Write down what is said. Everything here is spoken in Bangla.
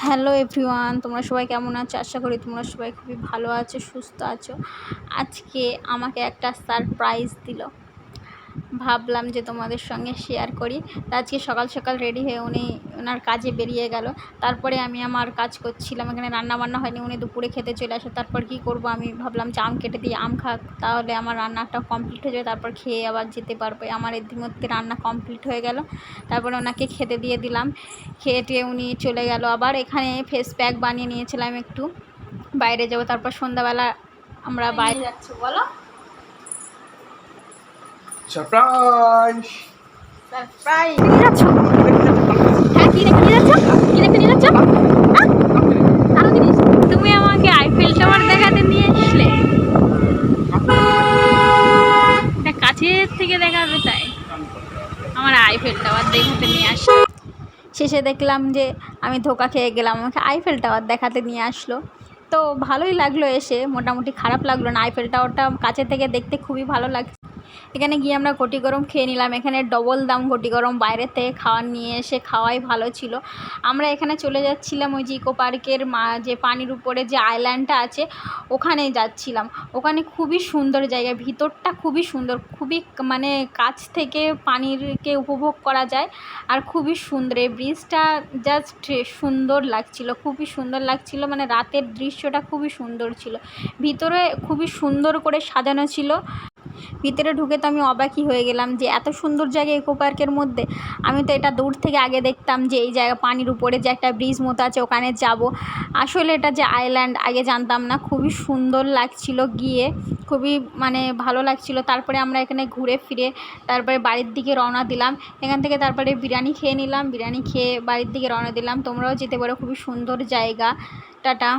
হ্যালো এভরিওয়ান, তোমরা সবাই কেমন আছো? আশা করি তোমরা সবাই খুবই ভালো আছো, সুস্থ আছো। আজকে আমাকে একটা সারপ্রাইজ দিল, ভাবলাম যে তোমাদের সঙ্গে শেয়ার করি। তা আজকে সকাল সকাল রেডি হয়ে উনি ওনার কাজে বেরিয়ে গেল। তারপরে আমি আমার কাজ করছিলাম, এখানে রান্না বান্না হয়নি, উনি দুপুরে খেতে চলে আসে। তারপর কি করব, আমি ভাবলাম যে আম কেটে দিই, আম খাক, তাহলে আমার রান্নাটা কমপ্লিট হয়ে যাবে, তারপর খেয়ে আবার যেতে পারবে। আমার ইতিমধ্যে রান্না কমপ্লিট হয়ে গেল। তারপরে ওনাকে খেতে দিয়ে দিলাম, খেয়ে টেয়ে উনি চলে গেল। আবার এখানে ফেস প্যাক বানিয়ে নিয়েছিলাম, একটু বাইরে যাব। তারপর সন্ধ্যাবেলা আমরা বাইরে যাচ্ছি। বলো সারপ্রাইজ। সারপ্রাইজ নিয়ে যাচ্ছ? হ্যাঁ, কি দেখে নিয়ে যাচ্ছ? কি দেখে নিয়ে যাচ্ছ? আরো জিনিস, তুমি আমাকে আইফেল টাওয়ার দেখাতে নিয়ে আসলে। এটা কাছের থেকে দেখাবে তাই আমার আইফেল টাওয়ার দেখাতে নিয়ে আসলো। শেষে দেখলাম যে আমি ধোকা খেয়ে গেলাম, আমাকে আইফেল টাওয়ার দেখাতে নিয়ে আসলো। তো ভালোই লাগলো এসে, মোটামুটি খারাপ লাগলো না। আইফেল টাওয়ারটা কাছে থেকে দেখতে খুবই ভালো লাগছে। এখানে গিয়ে আমরা ঘটি গরম খেয়ে নিলাম। এখানে ডবল দাম ঘটি গরম, বাইরের থেকে খাওয়ার নিয়ে এসে খাওয়াই ভালো ছিল। আমরা এখানে চলে যাচ্ছিলাম ওই যে ইকো পার্কের যে পানির উপরে যে আইল্যান্ডটা আছে ওখানে যাচ্ছিলাম। ওখানে খুবই সুন্দর জায়গা, ভিতরটা খুবই সুন্দর, খুবই মানে কাছ থেকে পানিরকে উপভোগ করা যায়। আর খুবই সুন্দর, এই ব্রিজটা জাস্ট সুন্দর লাগছিল, খুবই সুন্দর লাগছিল, মানে রাতের দৃশ্যটা খুবই সুন্দর ছিল। ভিতরে খুবই সুন্দর করে সাজানো ছিল। ভিতরে ঢুকে তো আমি অবাকই হয়ে গেলাম যে এত সুন্দর জায়গা ইকো পার্কের মধ্যে। আমি তো এটা দূর থেকে আগে দেখতাম যে এই জায়গা পানির উপরে যে একটা ব্রিজ মতো আছে ওখানে যাব, আসলে এটা যে আইল্যান্ড আগে জানতাম না। খুবই সুন্দর লাগছিল গিয়ে, খুবই মানে ভালো লাগছিল। তারপরে আমরা এখানে ঘুরে ফিরে তারপরে বাড়ির দিকে রওনা দিলাম। এখান থেকে তারপরে বিরিয়ানি খেয়ে নিলাম, বিরিয়ানি খেয়ে বাড়ির দিকে রওনা দিলাম। তোমরাও যেতে পারো, খুবই সুন্দর জায়গা। টাটা।